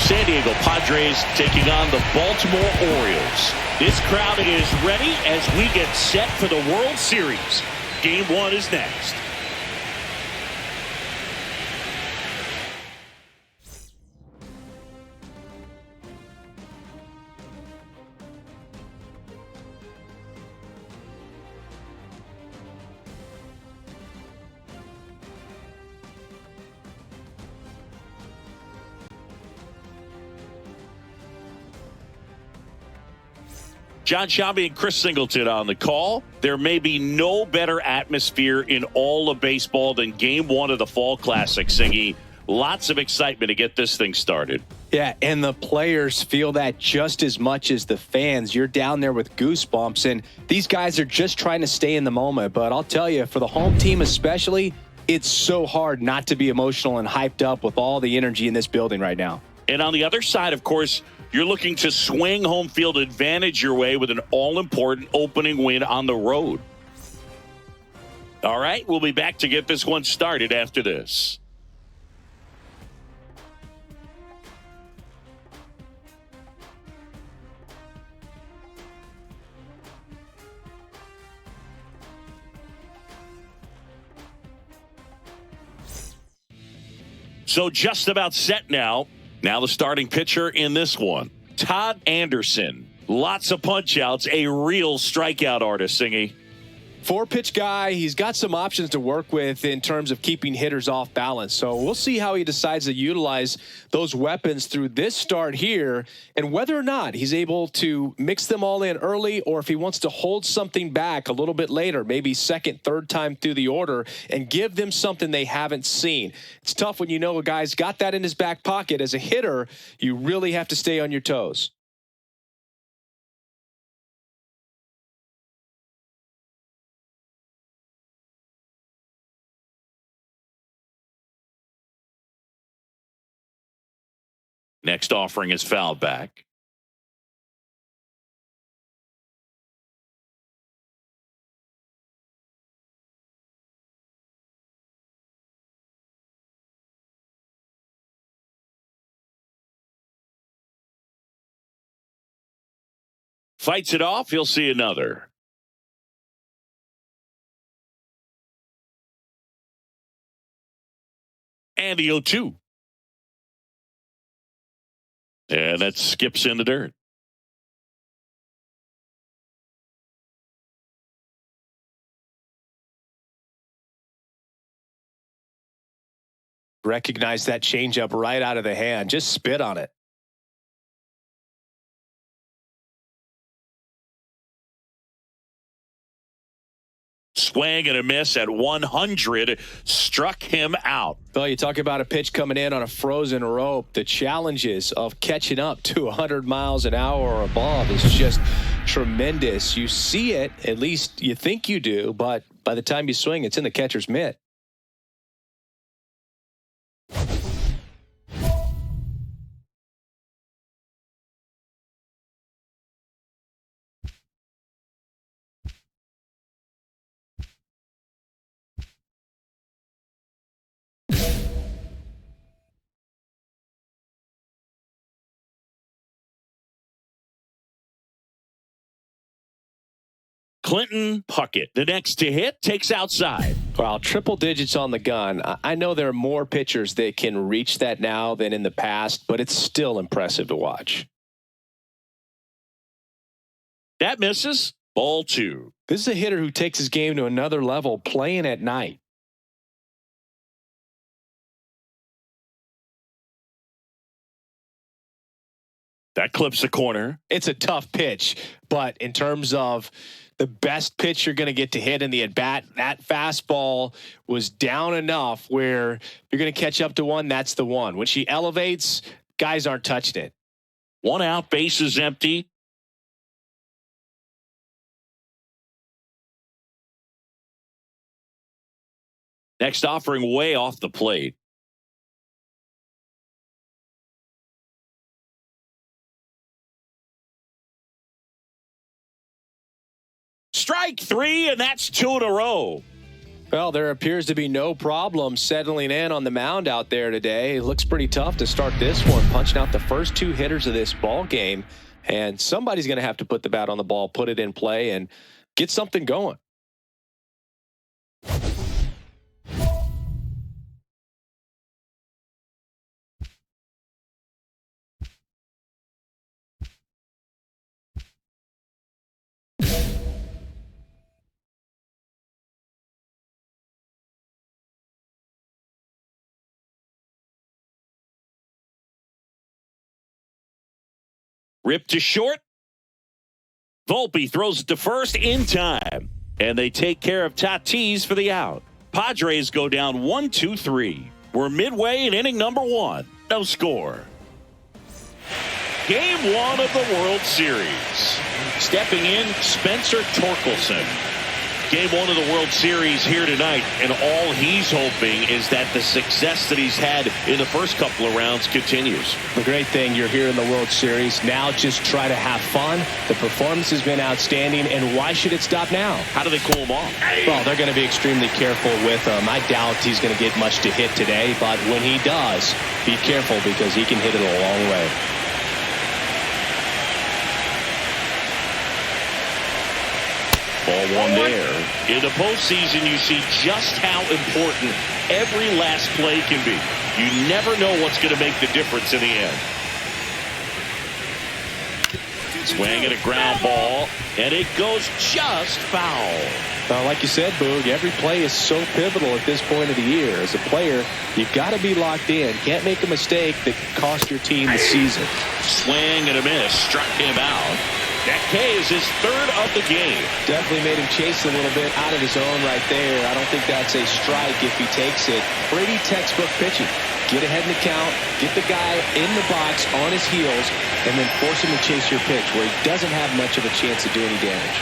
San Diego Padres taking on the Baltimore Orioles. This crowd is ready as we get set for the World Series. Game 1 is next. John Shelby and Chris Singleton on the call. There may be no better atmosphere in all of baseball than Game 1 of the Fall Classic, Singy. Lots of excitement to get this thing started. Yeah, and the players feel that just as much as the fans. You're down there with goosebumps, and these guys are just trying to stay in the moment. But I'll tell you, for the home team especially, it's so hard not to be emotional and hyped up with all the energy in this building right now. And on the other side, of course, you're looking to swing home field advantage your way with an all-important opening win on the road. All right, we'll be back to get this one started after this. So just about set now. Now the starting pitcher in this one, Todd Anderson. Lots of punch-outs, a real strikeout artist, Singy. 4-pitch guy. He's got some options to work with in terms of keeping hitters off balance. So we'll see how he decides to utilize those weapons through this start here and whether or not he's able to mix them all in early or if he wants to hold something back a little bit later, maybe second, third time through the order and give them something they haven't seen. It's tough when you know a guy's got that in his back pocket. As a hitter, you really have to stay on your toes. Next offering is fouled back. Fights it off. He'll see another. And the 0-2. And that skips in the dirt. Recognize that changeup right out of the hand. Just spit on it. Swing and a miss at 100 struck him out. Well, you talk about a pitch coming in on a frozen rope. The challenges of catching up to 100 miles an hour or above is just tremendous. You see it, at least you think you do, but by the time you swing, it's in the catcher's mitt. Clinton Puckett, the next to hit, takes outside. Wow, triple digits on the gun. I know there are more pitchers that can reach that now than in the past, but it's still impressive to watch. That misses. Ball 2. This is a hitter who takes his game to another level playing at night. That clips the corner. It's a tough pitch, but in terms of the best pitch you're going to get to hit in the at-bat, that fastball was down enough where you're going to catch up to one, that's the one. When she elevates, guys aren't touching it. 1 out, base is empty. Next offering way off the plate. Strike 3, and that's 2 in a row. Well, there appears to be no problem settling in on the mound out there today. It looks pretty tough to start this one, punching out the first 2 hitters of this ball game. And somebody's going to have to put the bat on the ball, put it in play, and get something going. Ripped to short. Volpe throws it to first in time. And they take care of Tatis for the out. Padres go down 1-2-3. We're midway in inning number 1. No score. Game 1 of the World Series. Stepping in, Spencer Torkelson. Game 1 of the World Series here tonight, and all he's hoping is that the success that he's had in the first couple of rounds continues. The great thing, you're here in the World Series. Now just try to have fun. The performance has been outstanding, and why should it stop now? How do they cool him off? Well, they're going to be extremely careful with him. I doubt he's going to get much to hit today, but when he does, be careful because he can hit it a long way. Ball 1 there. In the postseason, you see just how important every last play can be. You never know what's going to make the difference in the end. Swing at a ground ball, and it goes just foul. Like you said, Boog, every play is so pivotal at this point of the year. As a player, you've got to be locked in. Can't make a mistake that could cost your team the season. Swing and a miss. Struck him out. A.K.A. is his 3rd of the game. Definitely made him chase a little bit out of his own right there. I don't think that's a strike if he takes it. Pretty textbook pitching. Get ahead in the count, get the guy in the box on his heels, and then force him to chase your pitch where he doesn't have much of a chance to do any damage.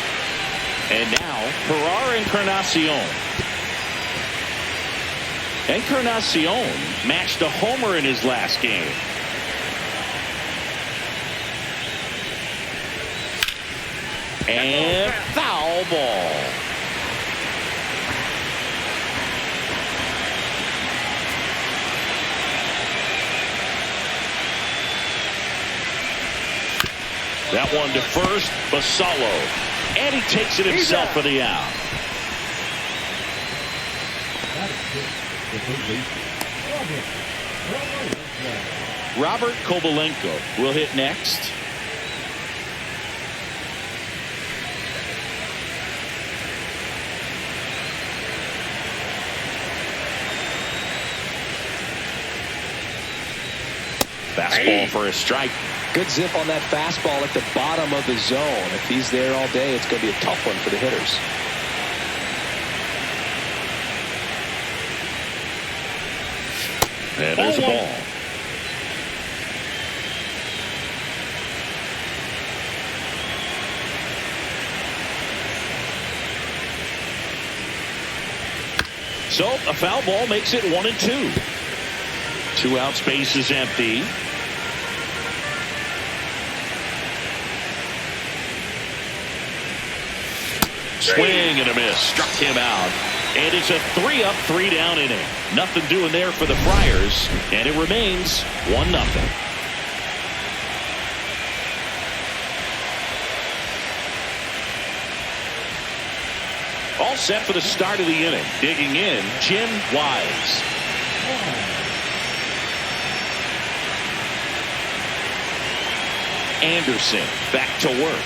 And now, Ferrar Encarnacion. Encarnacion matched a homer in his last game. And foul ball. That one to first, Basallo. And he takes it himself for the out. Robert Kovalenko will hit next. Fastball for a strike. Good zip on that fastball at the bottom of the zone. If he's there all day, it's going to be a tough one for the hitters. And there's a ball. So a foul ball makes it 1-2. 2 outs, base is empty. Swing and a miss. Struck him out. And it's a 3-up, 3-down inning. Nothing doing there for the Friars. And it remains 1-0. All set for the start of the inning. Digging in, Jim Wise. Anderson back to work.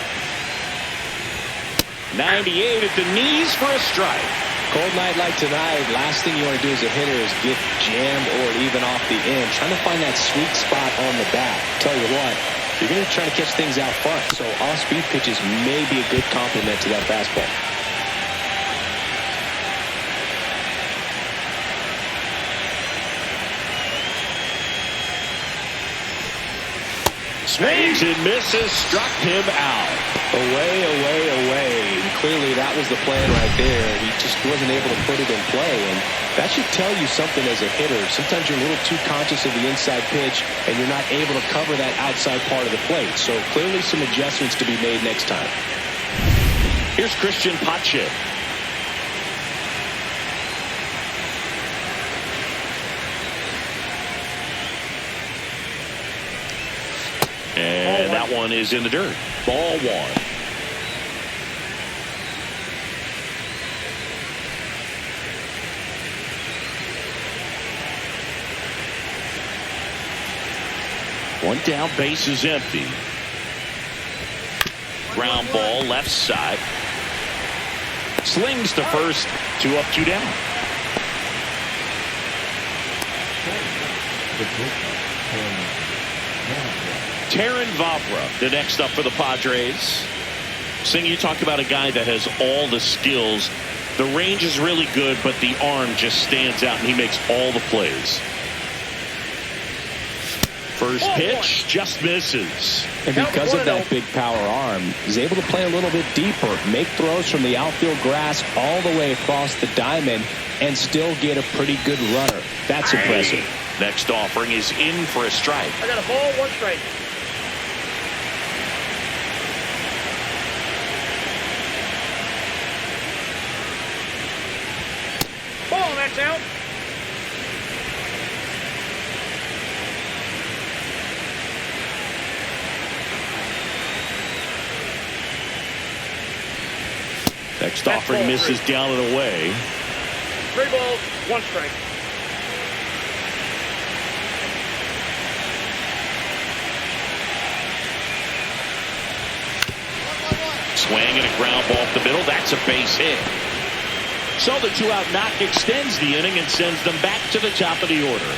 98 at the knees for a strike. Cold night like tonight, last thing you want to do as a hitter is get jammed or even off the end. Trying to find that sweet spot on the bat. Tell you what, you're going to try to catch things out front, so off-speed pitches may be a good complement to that fastball. Swings and misses, struck him out. Away, away, away. And clearly that was the plan right there. He just wasn't able to put it in play. And that should tell you something as a hitter. Sometimes you're a little too conscious of the inside pitch and you're not able to cover that outside part of the plate. So clearly some adjustments to be made next time. Here's Christian Pache. And that one is in the dirt. Ball one. One down, base is empty. Ground ball, left side. Slings to first, 2 up, 2 down. Taron Vavra, the next up for the Padres. Sing, you talk about a guy that has all the skills. The range is really good, but the arm just stands out, and he makes all the plays. First pitch just misses. And because of that big power arm, he's able to play a little bit deeper, make throws from the outfield grass all the way across the diamond, and still get a pretty good runner. That's impressive. Next offering is in for a strike. I got a ball, 1 strike. Ball, that's out. Next offering misses down and away. 3 balls, 1 strike. Swing and a ground ball up the middle. That's a base hit. So the 2-out knock extends the inning and sends them back to the top of the order.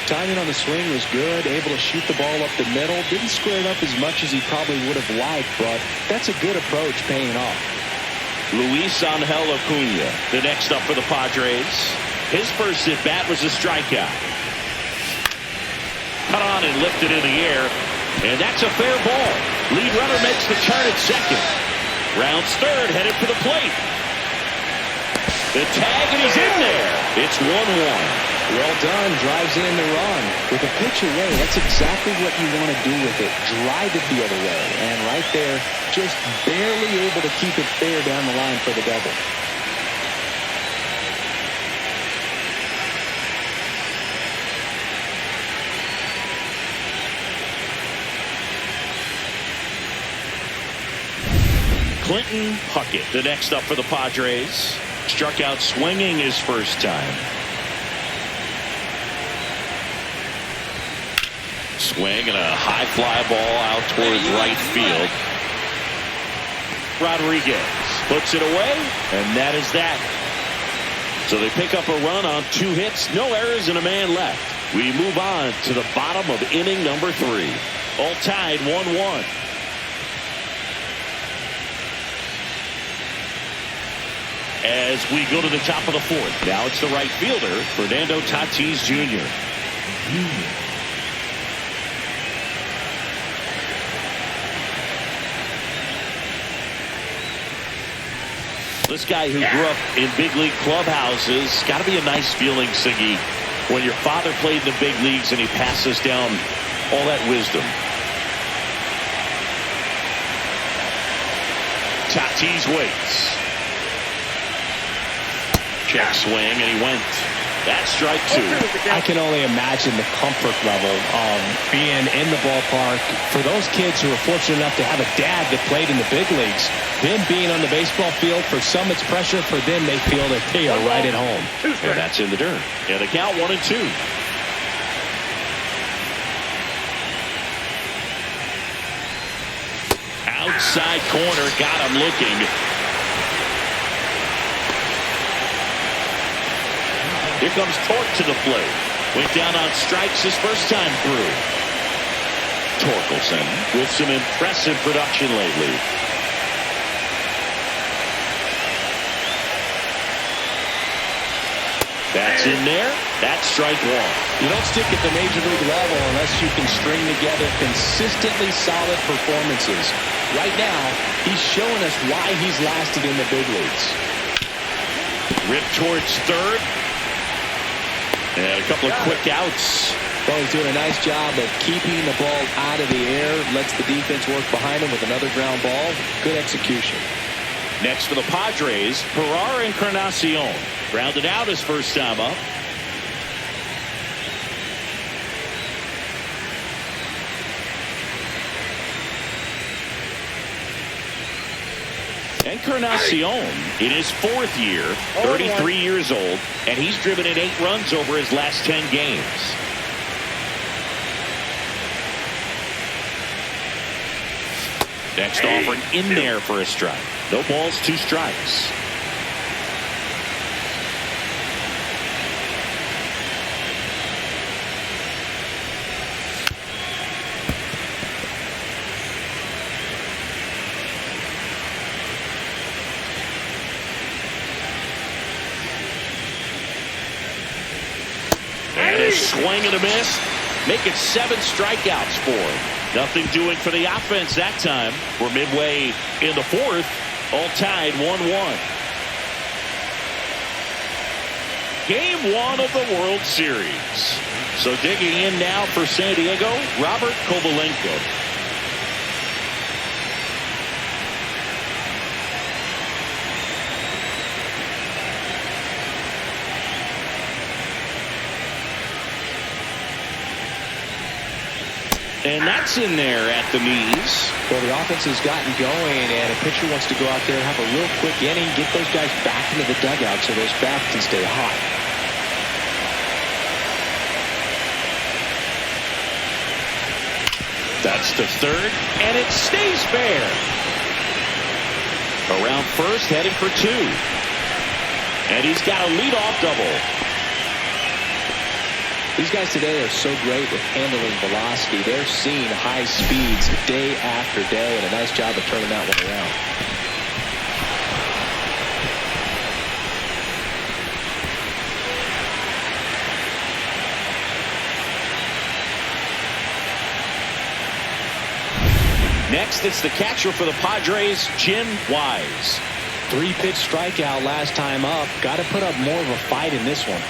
Timing on the swing was good, able to shoot the ball up the middle. Didn't square it up as much as he probably would have liked, but that's a good approach paying off. Luis Angel Acuna, the next up for the Padres. His first at bat was a strikeout. Cut on and lifted in the air, and that's a fair ball. Lead runner makes the turn at second. Rounds third, headed for the plate. The tag, and he's in there. It's 1-1. Well done, drives in the run. With a pitch away, that's exactly what you want to do with it. Drive it the other way. And right there, just barely able to keep it fair down the line for the double. Clinton Puckett, the next up for the Padres. Struck out swinging his first time. Swing and a high fly ball out towards right field. Rodriguez puts it away, and that is that. So they pick up a run on 2 hits, no errors, and a man left. We move on to the bottom of inning number 3. All tied 1-1. As we go to the top of the 4th. Now it's the right fielder, Fernando Tatis Jr. This guy who grew up in big league clubhouses, got to be a nice feeling, Siggy, when your father played in the big leagues and he passes down all that wisdom. Tatis waits. Check swing, and he went. That's strike 2. I can only imagine the comfort level of being in the ballpark. For those kids who are fortunate enough to have a dad that played in the big leagues, them being on the baseball field, for some it's pressure. For them, they feel that they are right at home. And that's in the dirt. Yeah, the count 1-2. Outside corner, got him looking. Here comes Torque to the plate. Went down on strikes his first time through. Torkelson with some impressive production lately. That's in there. That's strike 1. You don't stick at the major league level unless you can string together consistently solid performances. Right now, he's showing us why he's lasted in the big leagues. Ripped towards third. And a couple of quick outs. Well, he's doing a nice job of keeping the ball out of the air. Lets the defense work behind him with another ground ball. Good execution. Next for the Padres, Ferrar Encarnacion. Grounded out his first time up. Encarnacion, in his 4th year, 33 years old, and he's driven in 8 runs over his last 10 games. Next offering in there for a strike. No balls, 2 strikes. And a swing and a miss. Make it 7 strikeouts for him. Nothing doing for the offense that time. We're midway in the 4th. All tied 1-1. Game 1 of the World Series. So digging in now for San Diego, Robert Kovalenko. And that's in there at the knees. Well, the offense has gotten going, and a pitcher wants to go out there and have a real quick inning, get those guys back into the dugout so those bats can stay hot. That's the 3rd, and it stays fair. Around first, heading for 2. And he's got a leadoff double. These guys today are so great with handling velocity. They're seeing high speeds day after day, and a nice job of turning that one around. Next, it's the catcher for the Padres, Jim Wise. 3-pitch strikeout last time up. Got to put up more of a fight in this one.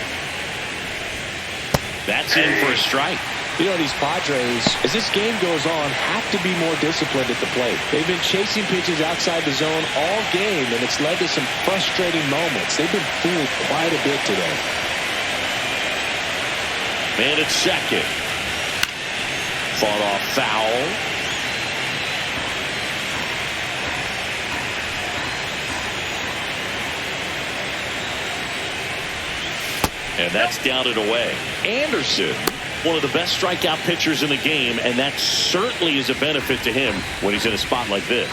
That's in for a strike. You know, these Padres, as this game goes on, have to be more disciplined at the plate. They've been chasing pitches outside the zone all game, and it's led to some frustrating moments. They've been fooled quite a bit today. Man at second. Fought off foul. And that's down and away. Anderson, one of the best strikeout pitchers in the game, and that certainly is a benefit to him when he's in a spot like this.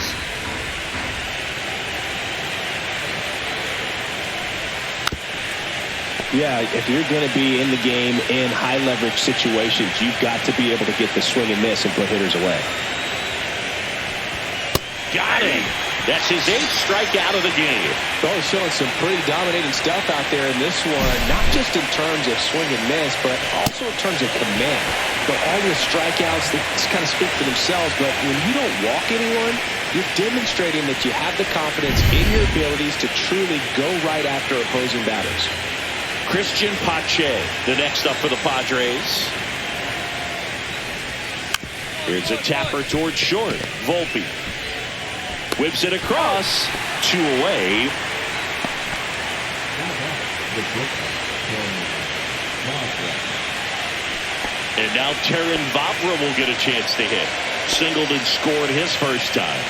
Yeah, if you're going to be in the game in high leverage situations, you've got to be able to get the swing and miss and put hitters away. Got him. That's his 8th strikeout of the game. Oh, he's showing some pretty dominating stuff out there in this one, not just in terms of swing and miss, but also in terms of command. But all your strikeouts, they just kind of speak for themselves, but when you don't walk anyone, you're demonstrating that you have the confidence in your abilities to truly go right after opposing batters. Christian Pache, the next up for the Padres. Here's a tapper towards short. Volpe whips it across. 2 away. And now Terrin Vavra will get a chance to hit. Singled and scored his first time.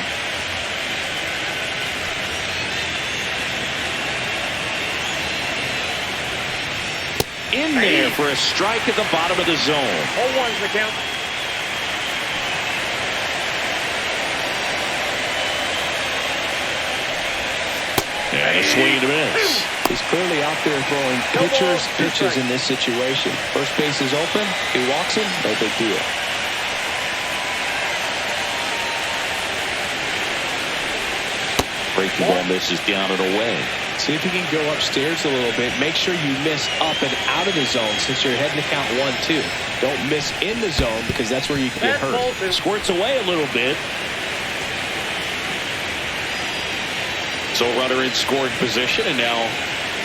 In there for a strike at the bottom of the zone. 0-1's the count. And a swing and a miss. He's clearly out there throwing pitches in this situation. First base is open. He walks him. No big deal. Breaking ball misses down and away. See if you can go upstairs a little bit. Make sure you miss up and out of the zone since you're heading to count 1-2. Don't miss in the zone because that's where you can get hurt. Squirts away a little bit. So runner in scoring position, and now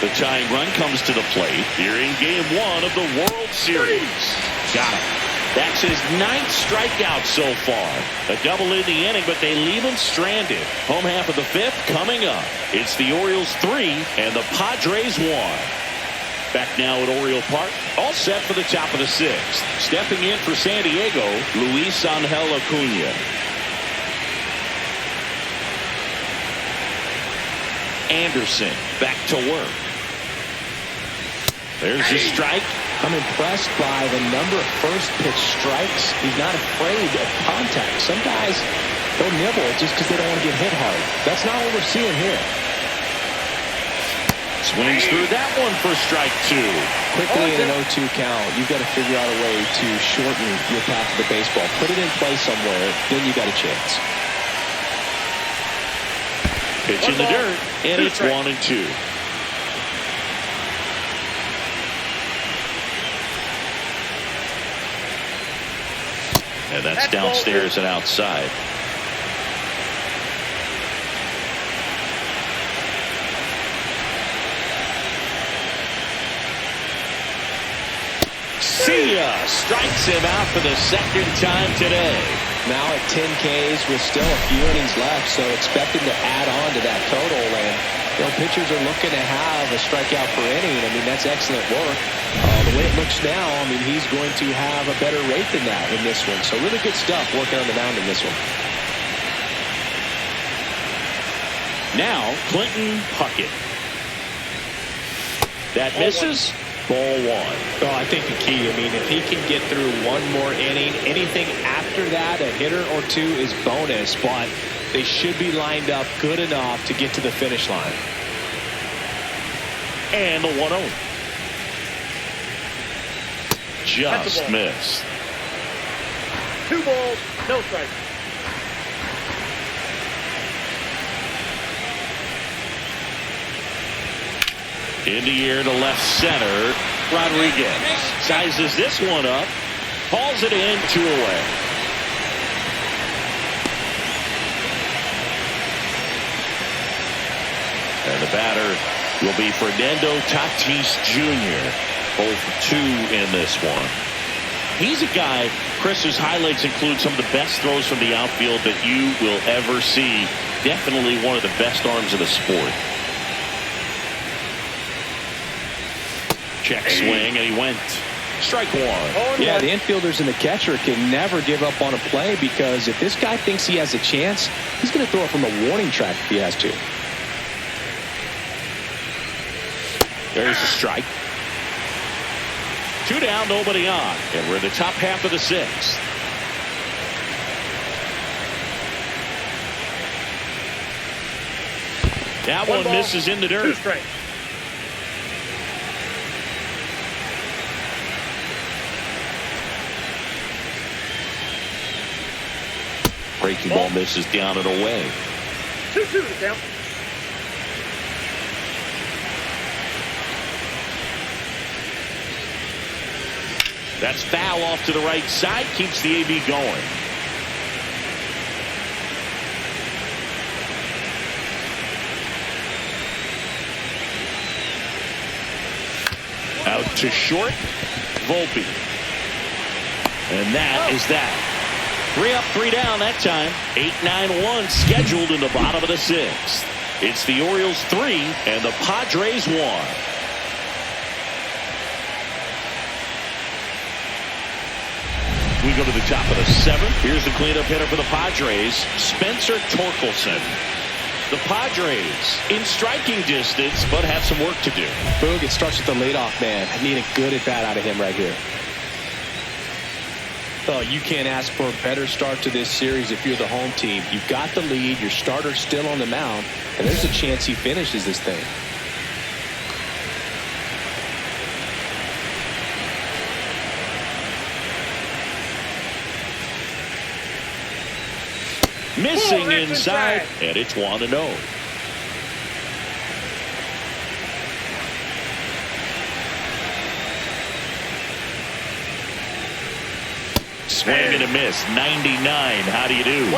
the tying run comes to the plate here in game 1 of the World Series. Got him. That's his 9th strikeout so far. A double in the inning, but they leave him stranded. Home half of the 5th coming up. It's the Orioles 3 and the Padres 1. Back now at Oriole Park, all set for the top of the 6th. Stepping in for San Diego, Luis Angel Acuna. Anderson back to work. There's the strike. I'm impressed by the number of first pitch strikes. He's not afraid of contact. Some guys, they'll nibble just because they don't want to get hit hard. That's not what we're seeing here. Swings through that one for strike 2. Quickly in an 0-2 count, you've got to figure out a way to shorten your path to the baseball. Put it in play somewhere, then you got a chance. Pitch in the dirt, and it's 1-2. And that's downstairs and outside. See ya! Strikes him out for the second time today. Now at 10 Ks with still a few innings left, so expect him to add on to that total. And pitchers are looking to have a strikeout per inning. I mean, that's excellent work. The way it looks now, I mean, he's going to have a better rate than that in this one. So really good stuff working on the mound in this one. Now, Clinton Puckett. That misses. Ball 1. Oh, I think the key, I mean, if he can get through one more inning, anything after that, a hitter or two is bonus, but they should be lined up good enough to get to the finish line. And the 1-0. Just missed. 2 balls, no strikes. In the air to left center. Rodriguez sizes this one up. Hauls it in, 2 away. And the batter will be Fernando Tatis Jr. 0 for 2 in this one. He's a guy, Chris's highlights include some of the best throws from the outfield that you will ever see. Definitely one of the best arms of the sport. Check swing, and he went. Strike 1. Yeah, the infielders and the catcher can never give up on a play, because if this guy thinks he has a chance, he's going to throw it from a warning track if he has to. There's the strike. 2 down, nobody on. And we're in the top half of the 6th. That one misses in the dirt. 2 strikes. Breaking ball misses down and away. 2-2 to count. That's foul off to the right side. Keeps the AB going. Out to short. Volpe. And that is that. 3 up, 3 down that time. 8-9-1 scheduled in the bottom of the 6th. It's the Orioles 3 and the Padres 1. We go to the top of the 7th. Here's the cleanup hitter for the Padres, Spencer Torkelson. The Padres in striking distance, but have some work to do. Boog, it starts with the leadoff man. I need a good at bat out of him right here. Oh, you can't ask for a better start to this series if you're the home team. You've got the lead, your starter's still on the mound, and there's a chance he finishes this thing. Missing inside, and it's 1-0. Swing and a miss. 99. How do you do? 1-1.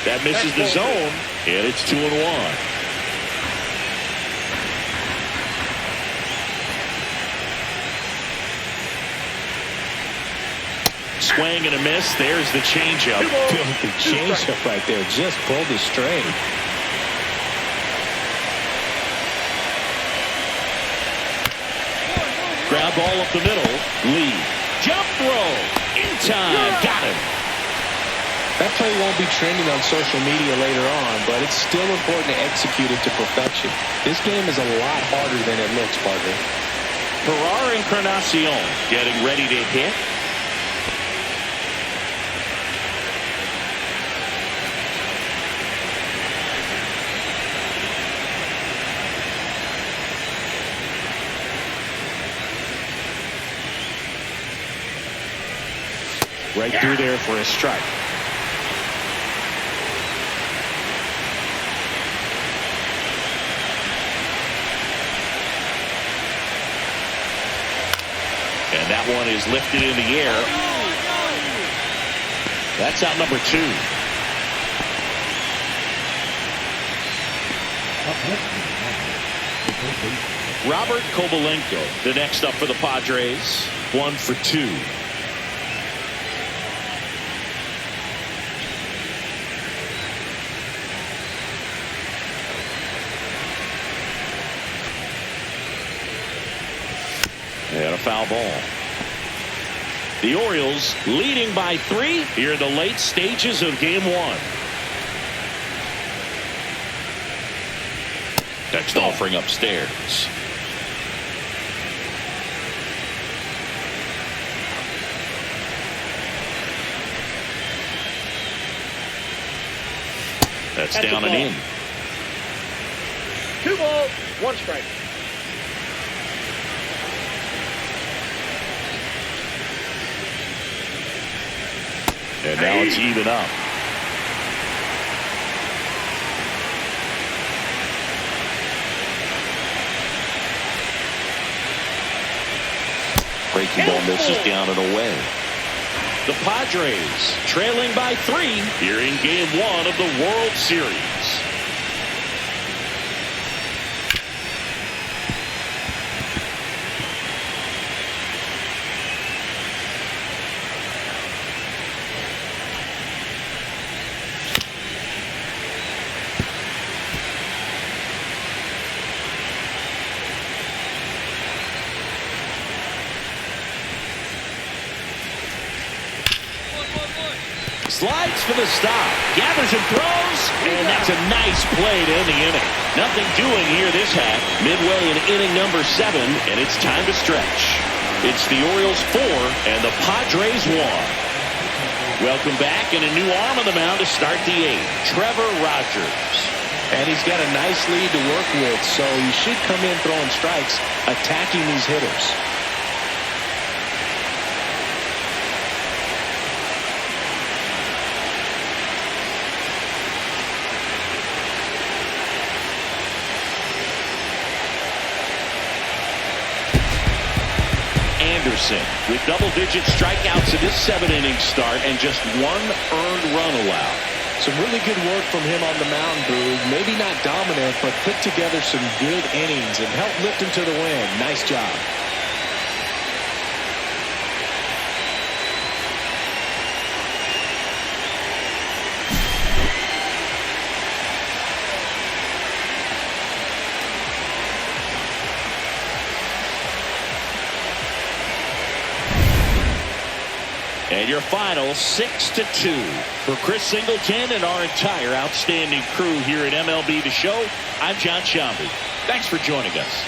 That misses the zone, and it's 2-1. Swing and a miss. There's the changeup. The changeup right there just pulled the string. Grab ball up the middle. Lee. Jump throw. In time. Got him. That play won't be trending on social media later on, but it's still important to execute it to perfection. This game is a lot harder than it looks, partner. Ferrar Encarnacion getting ready to hit. Right through there for a strike. And that one is lifted in the air. That's out number 2. Robert Kovalenko, the next up for the Padres. 1 for 2. And a foul ball. The Orioles leading by 3 here in the late stages of game 1. Next offering upstairs. That's down and in. 2 balls, 1 strike. And now it's even up. Breaking ball misses down and away. The Padres trailing by 3 here in game 1 of the World Series. Slides for the stop. Gathers and throws. And that's a nice play to end the inning. Nothing doing here this half. Midway in inning number 7. And it's time to stretch. It's the Orioles 4 and the Padres 1. Welcome back. And a new arm on the mound to start the 8th. Trevor Rogers. And he's got a nice lead to work with, so he should come in throwing strikes, attacking these hitters. Anderson with double-digit strikeouts in this 7-inning start and just 1 earned run allowed. Some really good work from him on the mound, Boog. Maybe not dominant, but put together some good innings and helped lift him to the win. Nice job. And your final 6-2 for Chris Singleton and our entire outstanding crew here at MLB The Show. I'm John Shambi. Thanks for joining us.